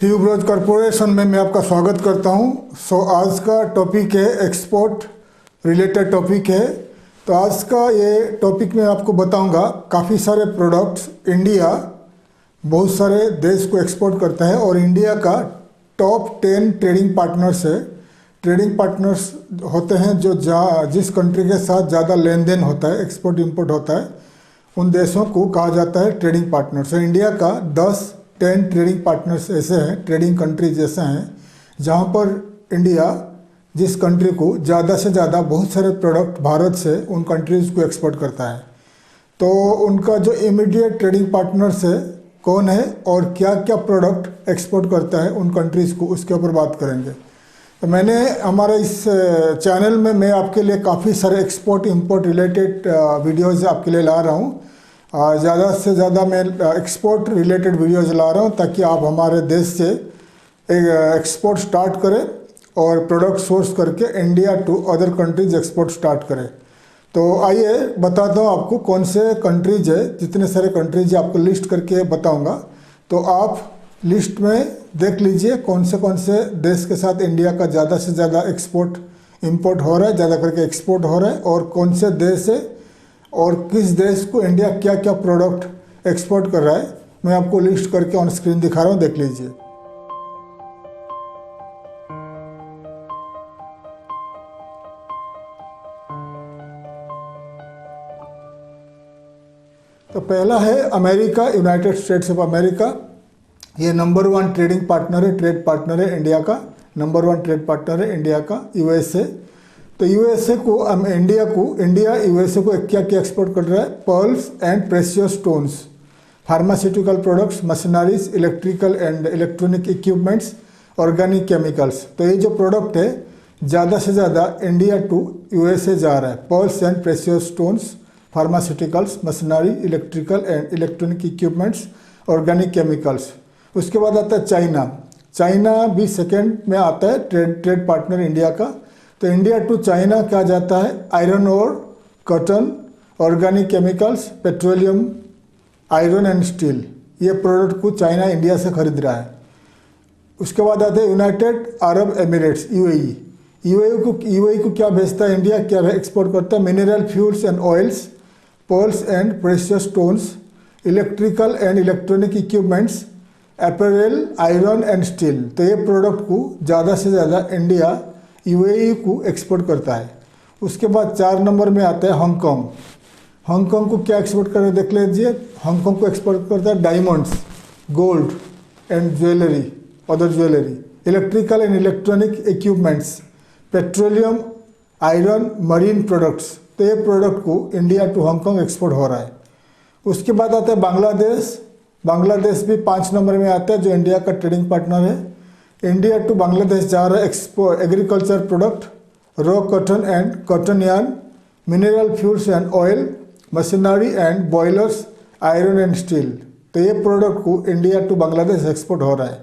Tuberose corporation में मैं आपका स्वागत करता हूं। आज का टॉपिक है एक्सपोर्ट रिलेटेड टॉपिक है। तो आज का ये टॉपिक में आपको बताऊंगा काफ़ी सारे प्रोडक्ट्स इंडिया बहुत सारे देश को एक्सपोर्ट करता है और इंडिया का टॉप 10 ट्रेडिंग पार्टनर्स है। ट्रेडिंग पार्टनर्स होते हैं जो जिस कंट्री के साथ ज़्यादा लेन देन होता है, एक्सपोर्ट इंपोर्ट होता है, उन देशों को कहा जाता है ट्रेडिंग पार्टनर्स। इंडिया का 10 ट्रेडिंग पार्टनर्स ऐसे हैं, ट्रेडिंग कंट्रीज ऐसे हैं जहाँ पर इंडिया जिस कंट्री को ज़्यादा से ज़्यादा बहुत सारे प्रोडक्ट भारत से उन कंट्रीज़ को एक्सपोर्ट करता है। तो उनका जो इमीडिएट ट्रेडिंग पार्टनर्स है कौन है और क्या क्या प्रोडक्ट एक्सपोर्ट करता है उन कंट्रीज़ को, उसके ऊपर बात करेंगे। तो मैंने हमारे इस चैनल में मैं आपके लिए काफ़ी सारे एक्सपोर्ट इंपोर्ट रिलेटेड वीडियोज़ आपके लिए ला रहा हूँ। ज़्यादा से ज़्यादा मैं एक्सपोर्ट रिलेटेड वीडियोज़ ला रहा हूँ ताकि आप हमारे देश से एक एक्सपोर्ट स्टार्ट करें और प्रोडक्ट सोर्स करके India to other countries export start करें। तो आइए बताता हूँ आपको कौन से कंट्रीज है, जितने सारे कंट्रीज आपको लिस्ट करके बताऊँगा। तो आप लिस्ट में देख लीजिए कौन से देश के साथ इंडिया का ज़्यादा से ज़्यादा एक्सपोर्ट इंपोर्ट हो रहा है, ज़्यादा करके एक्सपोर्ट हो रहा है, और कौन से देश है और किस देश को इंडिया क्या क्या प्रोडक्ट एक्सपोर्ट कर रहा है। मैं आपको लिस्ट करके ऑन स्क्रीन दिखा रहा हूँ, देख लीजिए। तो पहला है America, United states of America. ये नंबर 1 ट्रेडिंग पार्टनर है, ट्रेड पार्टनर है इंडिया का। नंबर 1 ट्रेड पार्टनर है इंडिया का। यूएसए, तो यूएसए को इंडिया यूएसए को क्या क्या एक्सपोर्ट कर रहा है? Pearls and precious stones, pharmaceutical products, machineries, electrical and electronic equipments, organic chemicals. तो ये जो प्रोडक्ट है ज़्यादा से ज़्यादा इंडिया टू यूएसए जा रहा है। Pearls and precious stones, pharmaceuticals, machinery, electrical and electronic equipments, organic chemicals. उसके बाद आता है चाइना। चाइना भी सेकेंड में आता है ट्रेड पार्टनर इंडिया का। तो इंडिया टू चाइना क्या जाता है? Iron ore, cotton, organic chemicals, petroleum, iron and steel. ये प्रोडक्ट को चाइना इंडिया से खरीद रहा है। उसके बाद आते हैं United Arab Emirates, UAE. UAE को क्या भेजता है इंडिया, क्या एक्सपोर्ट करता है? Mineral fuels and oils, pearls and precious stones, electrical and electronic equipments, apparel, iron and steel. तो ये प्रोडक्ट को ज़्यादा से ज़्यादा इंडिया यूएई को एक्सपोर्ट करता है। उसके बाद 4 नंबर में आता है हांगकांग। हांगकांग को क्या एक्सपोर्ट कर रहे देख लीजिए। हांगकांग को एक्सपोर्ट करता है diamonds, gold and jewellery, other jewellery, electrical and electronic equipments, petroleum, iron, marine products. तो ये प्रोडक्ट को इंडिया टू हांगकांग एक्सपोर्ट हो रहा है। उसके बाद आता है बांग्लादेश। बांग्लादेश भी 5 नंबर में आता है जो इंडिया का ट्रेडिंग पार्टनर है। इंडिया टू बांग्लादेश जा रहा है agriculture product, raw cotton and cotton yarn, mineral fuels and oil, machinery and boilers, iron and steel. तो ये प्रोडक्ट को इंडिया टू बांग्लादेश एक्सपोर्ट हो रहा है।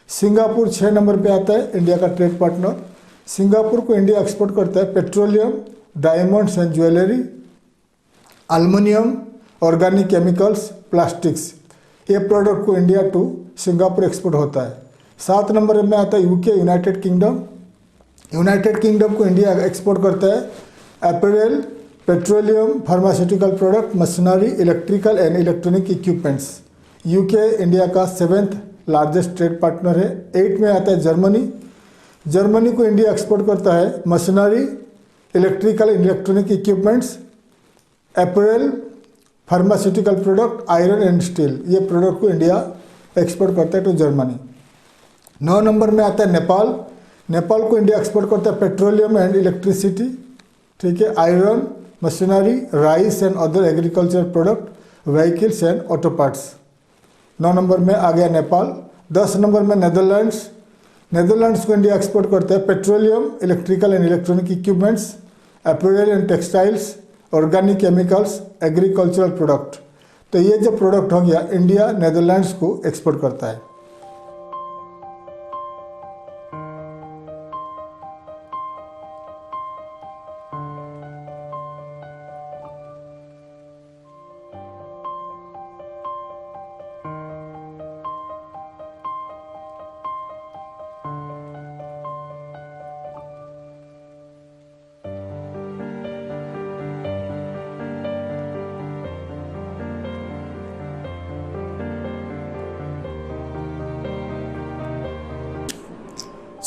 सिंगापुर 6 नंबर पे आता है इंडिया का ट्रेड पार्टनर। सिंगापुर को इंडिया एक्सपोर्ट करता है petroleum, diamonds and jewellery, aluminium, organic chemicals, plastics. ये प्रोडक्ट को इंडिया टू सिंगापुर एक्सपोर्ट होता है। 7 नंबर में आता है UK, United Kingdom. United Kingdom को इंडिया एक्सपोर्ट करता है apparel, petroleum, pharmaceutical product, machinery, electrical and electronic equipments. UK India का 7th लार्जेस्ट ट्रेड पार्टनर है। 8 में आता है जर्मनी। जर्मनी को इंडिया एक्सपोर्ट करता है machinery, electrical and electronic equipments, apparel, pharmaceutical product, iron and steel. ये प्रोडक्ट को इंडिया एक्सपोर्ट करता है टू जर्मनी। 9 नंबर में आता है नेपाल। नेपाल को इंडिया एक्सपोर्ट करता है पेट्रोलियम एंड इलेक्ट्रिसिटी, ठीक है, iron, machinery, rice and other agriculture product, vehicles and auto parts. 9 number में आ गया नेपाल। 10 नंबर में नेदरलैंड्स। नेदरलैंड्स को इंडिया एक्सपोर्ट करता है petroleum, electrical and electronic equipments, apparel and textiles, organic chemicals, agricultural product. तो ये जो प्रोडक्ट हो गया इंडिया नेदरलैंड्स को एक्सपोर्ट करता है।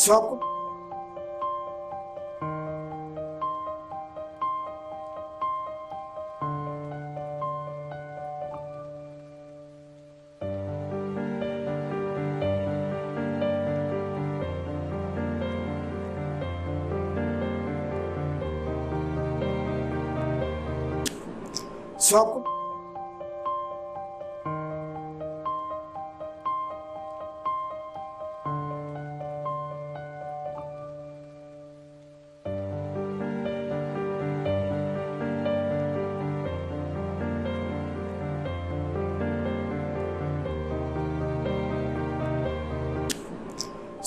सो आपको सो आपको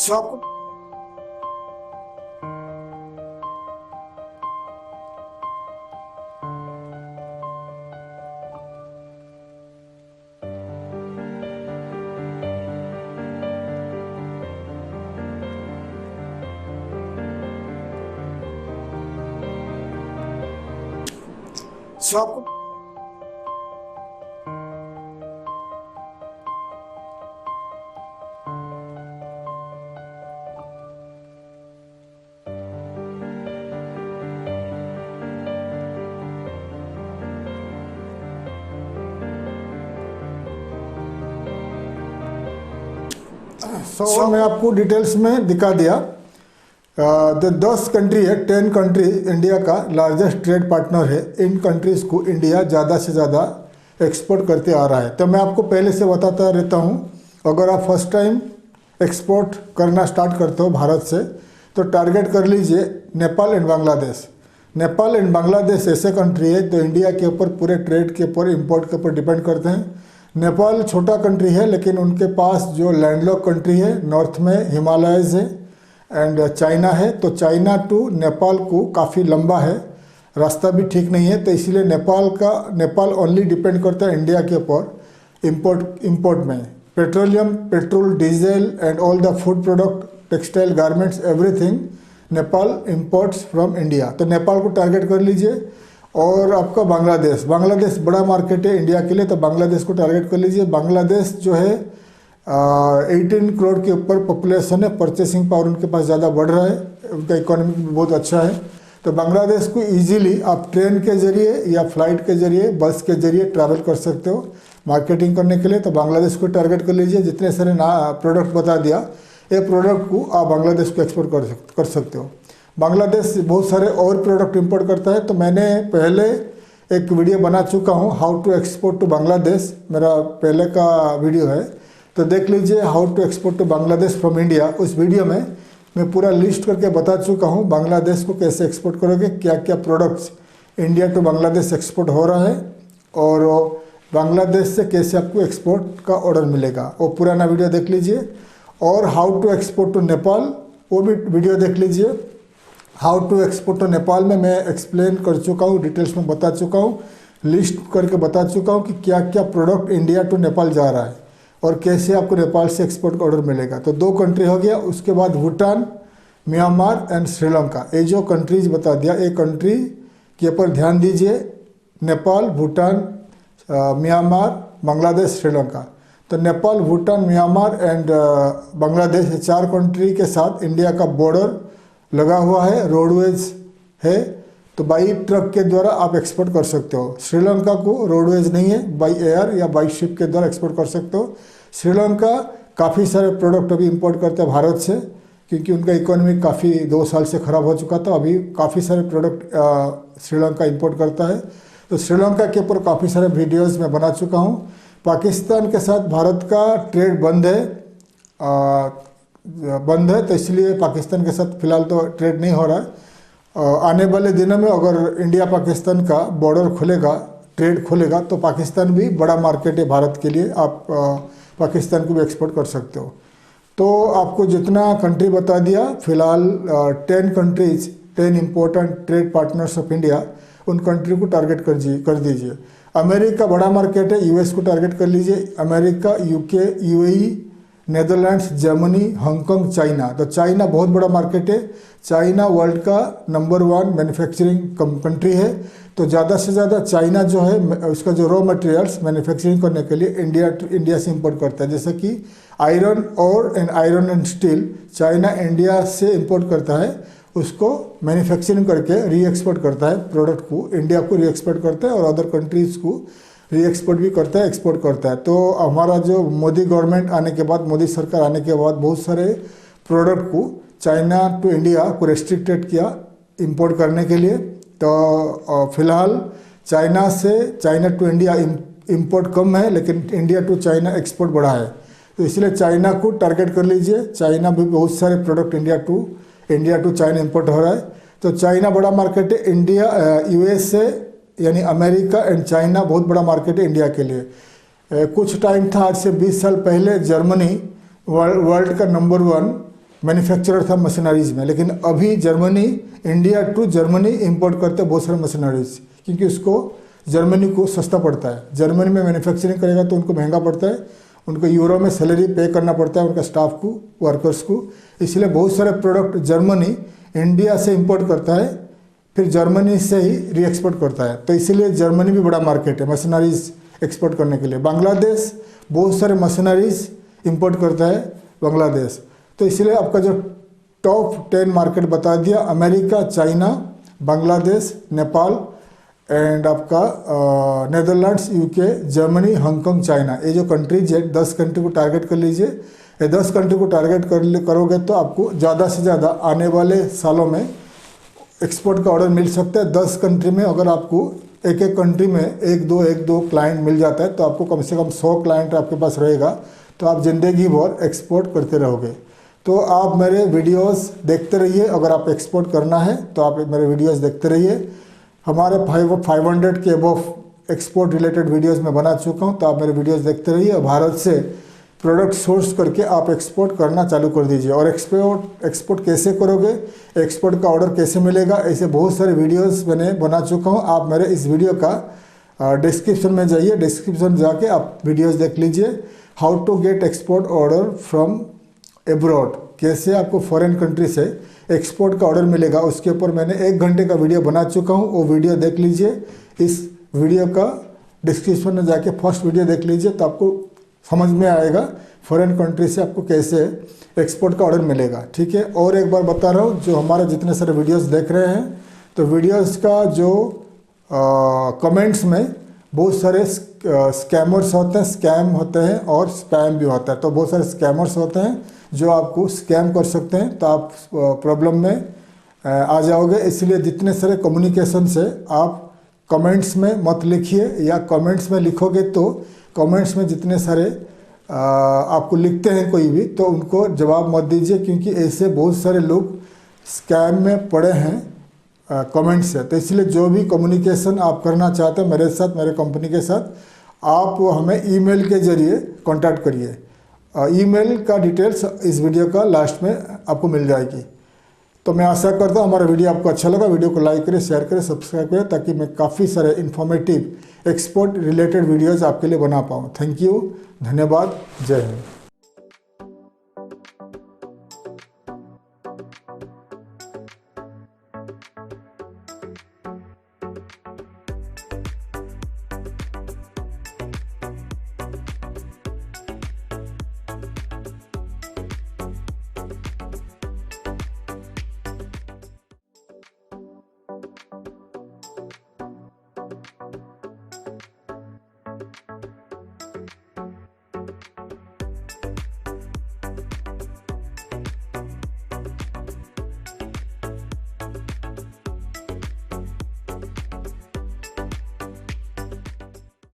सो आपको सो आपको मैं आपको डिटेल्स में दिखा दिया। द 10 कंट्री है, 10 कंट्री इंडिया का लार्जेस्ट ट्रेड पार्टनर है। इन कंट्रीज़ को इंडिया ज़्यादा से ज़्यादा एक्सपोर्ट करते आ रहा है। तो मैं आपको पहले से बताता रहता हूँ, अगर आप फर्स्ट टाइम एक्सपोर्ट करना स्टार्ट करते हो भारत से, तो टारगेट कर लीजिए नेपाल एंड बांग्लादेश। नेपाल एंड बांग्लादेश ऐसे कंट्री है तो इंडिया के ऊपर पूरे ट्रेड के ऊपर, इम्पोर्ट के ऊपर डिपेंड करते हैं। नेपाल छोटा कंट्री है, लेकिन उनके पास जो लैंडलॉक कंट्री है, नॉर्थ में हिमालयज़ है एंड चाइना है, तो चाइना टू नेपाल को काफ़ी लंबा है, रास्ता भी ठीक नहीं है। तो इसलिए नेपाल ओनली डिपेंड करता है इंडिया के ऊपर इम्पोर्ट में। Petroleum, petrol, diesel and all the food product, textile, garments, everything Nepal imports from India. तो नेपाल को टारगेट कर लीजिए। और आपका बांग्लादेश बड़ा मार्केट है इंडिया के लिए, तो बांग्लादेश को टारगेट कर लीजिए। बांग्लादेश जो है 18 करोड़ के ऊपर पॉपुलेशन है, परचेसिंग पावर उनके पास ज़्यादा बढ़ रहा है, उनका इकोनॉमी भी बहुत अच्छा है। तो बांग्लादेश को इजीली आप ट्रेन के ज़रिए या फ्लाइट के ज़रिए, बस के ज़रिए ट्रैवल कर सकते हो मार्केटिंग करने के लिए। तो बांग्लादेश को टारगेट कर लीजिए। जितने सारे प्रोडक्ट बता दिया, ये प्रोडक्ट को आप बांग्लादेश को एक्सपोर्ट कर सकते हो। बांग्लादेश बहुत सारे और प्रोडक्ट इंपोर्ट करता है। तो मैंने पहले एक वीडियो बना चुका हूँ, how to export to Bangladesh, मेरा पहले का वीडियो है, तो देख लीजिए, how to export to Bangladesh from India. उस वीडियो में मैं पूरा लिस्ट करके बता चुका हूँ बांग्लादेश को कैसे एक्सपोर्ट करोगे, क्या क्या products India to Bangladesh export हो रहा है, और बांग्लादेश से कैसे आपको एक्सपोर्ट का ऑर्डर मिलेगा, वो पुराना वीडियो देख लीजिए। और how to export to Nepal, वो भी वीडियो देख लीजिए। How to export to Nepal में मैं एक्सप्लेन कर चुका हूँ, डिटेल्स में बता चुका हूँ, लिस्ट करके बता चुका हूँ कि क्या क्या प्रोडक्ट इंडिया टू नेपाल जा रहा है और कैसे आपको नेपाल से एक्सपोर्ट का ऑर्डर मिलेगा। तो 2 कंट्री हो गया। उसके बाद भूटान, म्यांमार एंड श्रीलंका, ये जो कंट्रीज बता दिया, ये कंट्री के ऊपर ध्यान दीजिए। नेपाल, भूटान, म्यांमार, बांग्लादेश, श्रीलंका। तो नेपाल, भूटान, म्यांमार एंड बांग्लादेश, ये 4 कंट्री के साथ इंडिया का बॉर्डर लगा हुआ है, रोडवेज है, तो बाई ट्रक के द्वारा आप एक्सपोर्ट कर सकते हो। श्रीलंका को रोडवेज नहीं है, बाई एयर या बाई शिप के द्वारा एक्सपोर्ट कर सकते हो। श्रीलंका काफ़ी सारे प्रोडक्ट अभी इंपोर्ट करते हैं भारत से, क्योंकि उनका इकोनॉमी काफ़ी 2 साल से ख़राब हो चुका था। अभी काफ़ी सारे प्रोडक्ट श्रीलंका इंपोर्ट करता है। तो श्रीलंका के ऊपर काफ़ी सारे वीडियोज़ मैं बना चुका हूँ। पाकिस्तान के साथ भारत का ट्रेड बंद है, तो इसलिए पाकिस्तान के साथ फिलहाल तो ट्रेड नहीं हो रहा है। आने वाले दिनों में अगर इंडिया पाकिस्तान का बॉर्डर खुलेगा, ट्रेड खुलेगा, तो पाकिस्तान भी बड़ा मार्केट है भारत के लिए, आप पाकिस्तान को भी एक्सपोर्ट कर सकते हो। तो आपको जितना कंट्री बता दिया, फिलहाल 10 countries, 10 important trade partners of India, उन कंट्री को टारगेट कर दीजिए। अमेरिका बड़ा मार्केट है, यूएस को टारगेट कर लीजिए। America, UK, UAE Netherlands, Germany, Hong Kong, China. तो चाइना बहुत बड़ा मार्केट है। चाइना वर्ल्ड का नंबर 1 मैन्युफैक्चरिंग कंट्री है। तो ज़्यादा से ज़्यादा चाइना जो है उसका जो रॉ मटेरियल्स मैन्युफैक्चरिंग करने के लिए इंडिया से इंपोर्ट करता है। जैसे कि आयरन और iron and steel China India से इंपोर्ट करता है, उसको मैन्युफैक्चरिंग करके री एक्सपोर्ट करता है, प्रोडक्ट को इंडिया को री एक्सपोर्ट करता है और अदर कंट्रीज़ को री एक्सपोर्ट भी करता है, एक्सपोर्ट करता है। तो हमारा जो मोदी गवर्नमेंट आने के बाद, मोदी सरकार आने के बाद बहुत सारे प्रोडक्ट को चाइना टू इंडिया को रेस्ट्रिक्टेड किया इंपोर्ट करने के लिए। तो फिलहाल चाइना टू इंडिया इंपोर्ट कम है, लेकिन इंडिया टू चाइना एक्सपोर्ट बढ़ा है। तो इसलिए चाइना को टारगेट कर लीजिए। चाइना भी बहुत सारे product India to China import हो रहा है। तो चाइना बड़ा मार्केट है। इंडिया USA यानी अमेरिका एंड चाइना बहुत बड़ा मार्केट है इंडिया के लिए। कुछ टाइम था, आज से 20 साल पहले जर्मनी वर्ल्ड का नंबर 1 मैन्युफैक्चरर था मशीनरीज में, लेकिन अभी Germany India to Germany import करते हैं बहुत सारे मशीनरीज, क्योंकि उसको जर्मनी को सस्ता पड़ता है। जर्मनी में मैन्युफैक्चरिंग करेगा तो उनको महंगा पड़ता है, उनको यूरो में सैलरी पे करना पड़ता है उनका स्टाफ को, वर्कर्स को। इसलिए बहुत सारे प्रोडक्ट जर्मनी इंडिया से इंपोर्ट करता है, फिर जर्मनी से ही री एक्सपोर्ट करता है। तो इसीलिए जर्मनी भी बड़ा मार्केट है मशीनरीज एक्सपोर्ट करने के लिए। बांग्लादेश बहुत सारे मशीनरीज इंपोर्ट करता है बांग्लादेश। तो इसलिए आपका जो टॉप 10 मार्केट बता दिया, America, China, Bangladesh, Nepal and आपका Netherlands, UK, Germany, Hong Kong, China. ये जो कंट्रीज है 10 कंट्री को टारगेट कर लीजिए। ये 10 कंट्री को टारगेट करोगे तो आपको ज़्यादा से ज़्यादा आने वाले सालों में एक्सपोर्ट का ऑर्डर मिल सकता है। 10 कंट्री में अगर आपको एक कंट्री में एक दो क्लाइंट मिल जाता है तो आपको कम से कम 100 क्लाइंट आपके पास रहेगा, तो आप ज़िंदगी भर एक्सपोर्ट करते रहोगे। तो आप मेरे वीडियोस देखते रहिए। अगर आप एक्सपोर्ट करना है तो आप मेरे वीडियोस देखते रहिए। हमारे 500 के अबव एक्सपोर्ट रिलेटेड वीडियोस मैं बना चुका हूं, तो आप मेरे वीडियोस देखते रहिए। भारत से प्रोडक्ट सोर्स करके आप एक्सपोर्ट करना चालू कर दीजिए। और एक्सपोर्ट कैसे करोगे, एक्सपोर्ट का ऑर्डर कैसे मिलेगा, ऐसे बहुत सारे वीडियोस मैंने बना चुका हूँ। आप मेरे इस वीडियो का डिस्क्रिप्शन में जाइए, डिस्क्रिप्शन जाके आप वीडियोस देख लीजिए। How to get export order from abroad, कैसे आपको फॉरेन कंट्री से एक्सपोर्ट का ऑर्डर मिलेगा, उसके ऊपर मैंने 1 घंटे का वीडियो बना चुका हूँ। वो वीडियो देख लीजिए। इस वीडियो का डिस्क्रिप्शन में जाके फर्स्ट वीडियो देख लीजिए, तो आपको समझ में आएगा फॉरेन कंट्री से आपको कैसे एक्सपोर्ट का ऑर्डर मिलेगा। ठीक है। और एक बार बता रहा हूँ, जो हमारे जितने सारे वीडियोस देख रहे हैं, तो वीडियोस का जो कमेंट्स में बहुत सारे स्कैमर्स होते हैं, स्कैम होते हैं और स्पैम भी होता है। तो बहुत सारे स्कैमर्स होते हैं जो आपको स्कैम कर सकते हैं, तो आप प्रॉब्लम में आ जाओगे। इसलिए जितने सारे कम्युनिकेशन से आप कमेंट्स में मत लिखिए, या कमेंट्स में लिखोगे तो कमेंट्स में जितने सारे आपको लिखते हैं कोई भी, तो उनको जवाब मत दीजिए, क्योंकि ऐसे बहुत सारे लोग स्कैम में पड़े हैं कमेंट से। तो इसलिए जो भी कम्युनिकेशन आप करना चाहते हैं मेरे साथ, मेरे कंपनी के साथ, आप हमें ईमेल के जरिए कांटेक्ट करिए। ईमेल का डिटेल्स इस वीडियो का लास्ट में आपको मिल जाएगी। तो मैं आशा करता हूँ हमारा वीडियो आपको अच्छा लगा। वीडियो को लाइक करें, शेयर करें, सब्सक्राइब करें, ताकि मैं काफ़ी सारे इन्फॉर्मेटिव एक्सपोर्ट रिलेटेड वीडियोज़ आपके लिए बना पाऊँ। थैंक यू, धन्यवाद, जय हिंद।